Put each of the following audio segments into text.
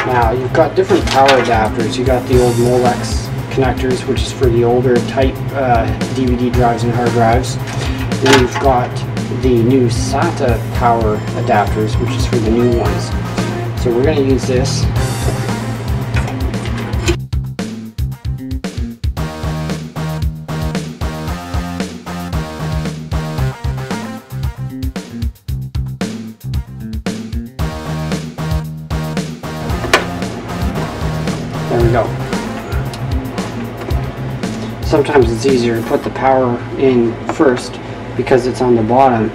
Now you've got different power adapters. You got the old Molex connectors, which is for the older type DVD drives and hard drives. Then you've got the new SATA power adapters, which is for the new ones. So we're going to use this. There we go. Sometimes it's easier to put the power in first because it's on the bottom.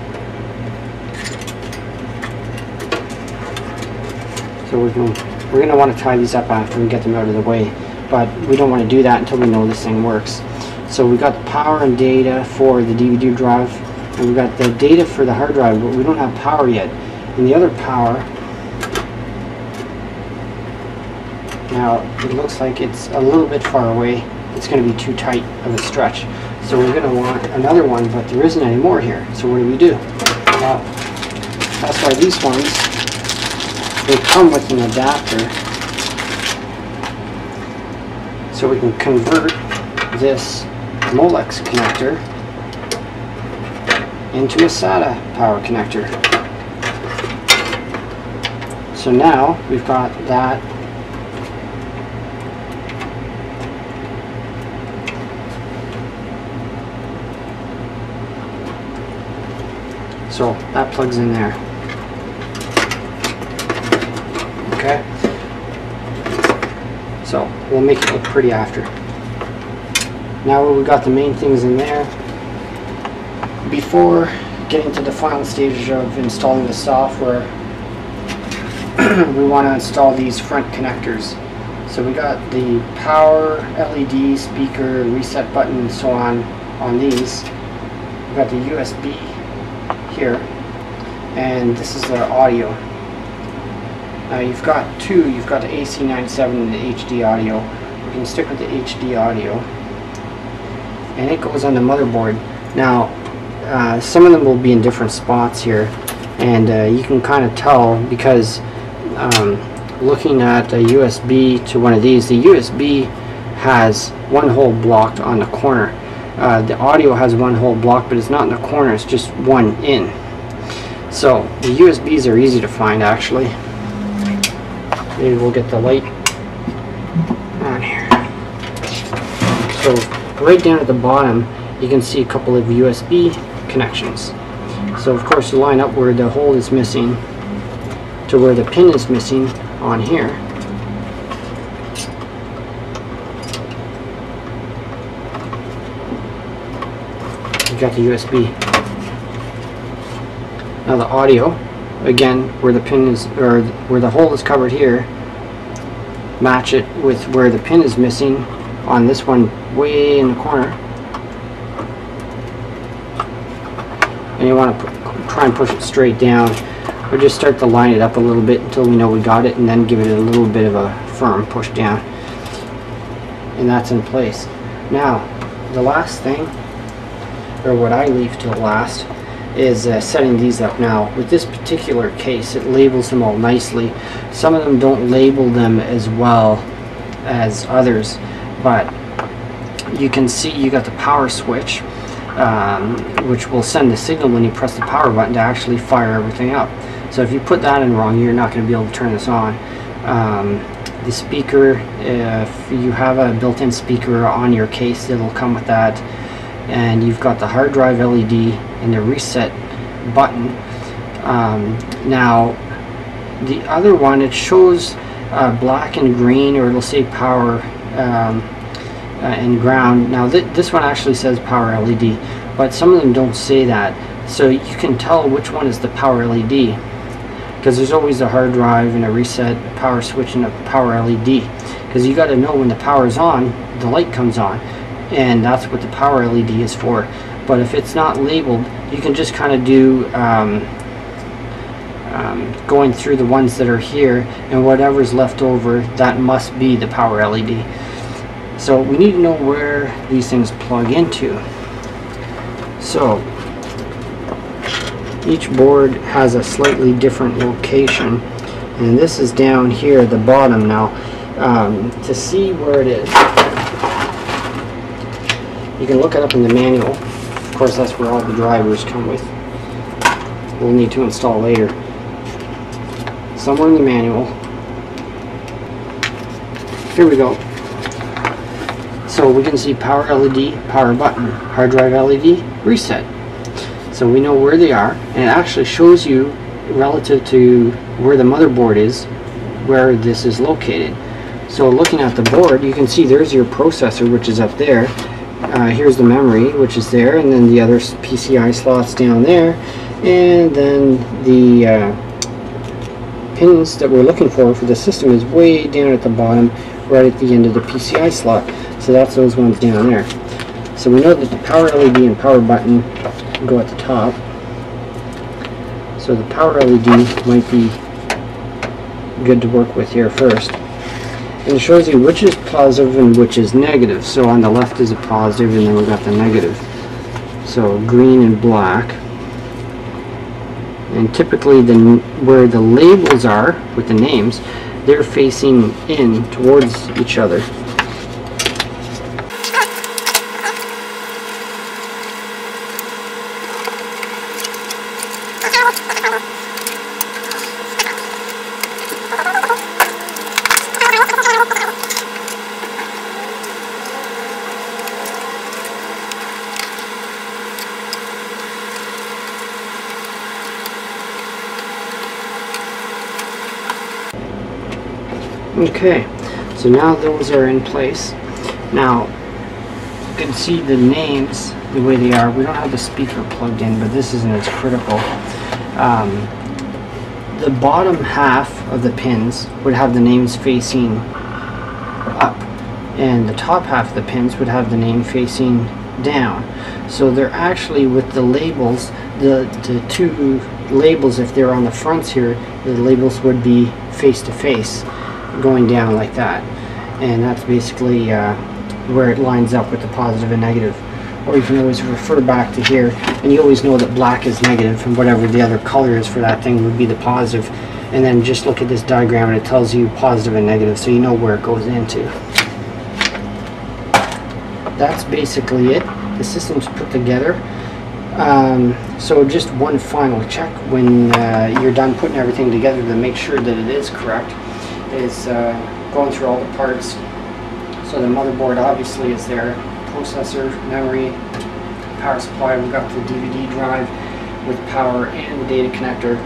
So we're going to want to tie these up after we get them out of the way, but we don't want to do that until we know this thing works. So we got the power and data for the DVD drive, and we got the data for the hard drive, but we don't have power yet. And the other power, now it looks like it's a little bit far away. It's going to be too tight of a stretch. So we're going to want another one, but there isn't any more here. So what do? Well, that's why these ones, they come with an adapter. So we can convert this Molex connector into a SATA power connector. So now we've got that. So that plugs in there. Okay. So we'll make it look pretty after. Now we've got the main things in there. Before getting to the final stage of installing the software, we want to install these front connectors. So we got the power, LED, speaker, reset button, and so on these. We've got the USB here, and this is the audio. Now you've got two. You've got the AC97 and the HD audio. We can stick with the HD audio, and it goes on the motherboard. Now some of them will be in different spots here, and you can kind of tell because looking at a USB to one of these, the USB has one hole blocked on the corner. The audio has one hole blocked, but it's not in the corner, it's just one in. So the USBs are easy to find actually. Maybe we'll get the light on here. So right down at the bottom you can see a couple of USB connections. So of course you line up where the hole is missing to where the pin is missing on here. You got the USB. Now the audio, again, where the pin is, or where the hole is covered here, match it with where the pin is missing on this one way in the corner. And you want to try and push it straight down, or just start to line it up a little bit until we know we got it, and then give it a little bit of a firm push down. And that's in place. Now, the last thing, or what I leave to the last, is setting these up. Now with this particular case, it labels them all nicely. Some of them don't label them as well as others, but you can see you got the power switch, which will send the signal when you press the power button to actually fire everything up. So if you put that in wrong, you're not going to be able to turn this on. The speaker, if you have a built-in speaker on your case, it'll come with that. And you've got the hard drive LED and the reset button. Now the other one, it shows black and green, or it'll say power and ground. Now this one actually says power LED, but some of them don't say that, so you can tell which one is the power LED, because there's always a hard drive and a reset power switch and a power LED, because you got to know when the power is on, the light comes on, and that's what the power LED is for. But if it's not labeled, you can just kind of do going through the ones that are here, and whatever's left over, that must be the power LED. So we need to know where these things plug into. So each board has a slightly different location, and this is down here at the bottom. Now to see where it is, you can look it up in the manual. Of course, that's where all the drivers come with. We'll need to install later. Somewhere in the manual. Here we go. So we can see power LED, power button, hard drive LED, reset. So we know where they are, and it actually shows you relative to where the motherboard is, where this is located. So looking at the board, you can see there's your processor, which is up there. Here's the memory, which is there, and then the other PCI slots down there, and then the pins that we're looking for the system is way down at the bottom, right at the end of the PCI slot. So that's those ones down there. So we know that the power LED and power button go at the top. So the power LED might be good to work with here first. And it shows you which is positive and which is negative. So on the left is a positive, and then we've got the negative. So green and black. And typically where the labels are with the names, they're facing in towards each other. Okay, so now those are in place. Now you can see the names the way they are. We don't have the speaker plugged in, but this isn't as critical. The bottom half of the pins would have the names facing up, and the top half of the pins would have the name facing down. So they're actually, with the labels, the two labels, if they're on the fronts here, the labels would be face to face, going down like that, and that's basically where it lines up with the positive and negative. Or you can always refer back to here, and you always know that black is negative, and whatever the other color is for that thing would be the positive. And then just look at this diagram, and it tells you positive and negative, so you know where it goes into. That's basically it. The system's put together. So just one final check when you're done putting everything together to make sure that it is correct is going through all the parts. So the motherboard obviously is there, processor, memory, power supply. We've got the DVD drive with power and the data connector.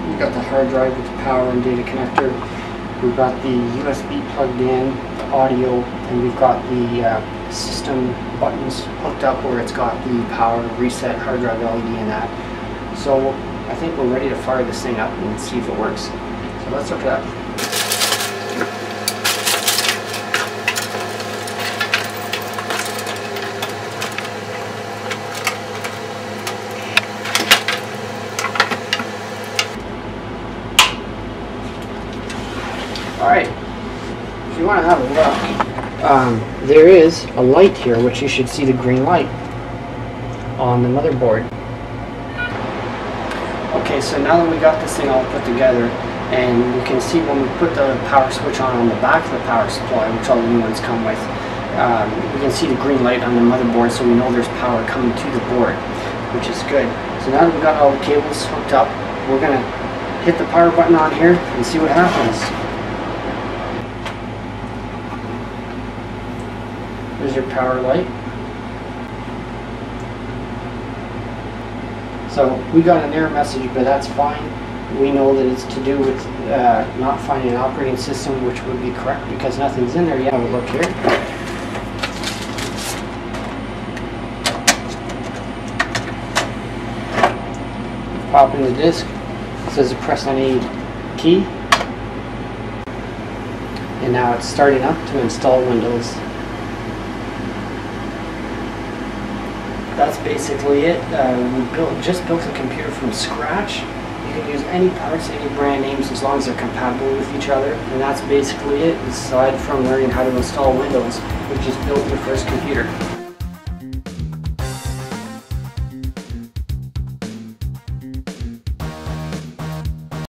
We've got the hard drive with the power and data connector. We've got the USB plugged in, the audio, and we've got the system buttons hooked up where it's got the power, reset, hard drive LED and that. So I think we're ready to fire this thing up and see if it works. So let's look at that. Alright, if you want to have a look, there is a light here, which you should see the green light on the motherboard. Okay, so now that we got this thing all put together, and you can see when we put the power switch on the back of the power supply, which all the new ones come with, we can see the green light on the motherboard, so we know there's power coming to the board, which is good. So now that we've got all the cables hooked up, we're going to hit the power button on here and see what happens. There's your power light. So we got an error message, but that's fine. We know that it's to do with not finding an operating system, which would be correct because nothing's in there yet. Have a look here. Pop in the disk. It says to press any key. And now it's starting up to install Windows. That's basically it. We just built a computer from scratch. You can use any parts, any brand names, as long as they're compatible with each other. And that's basically it, aside from learning how to install Windows, we just built your first computer.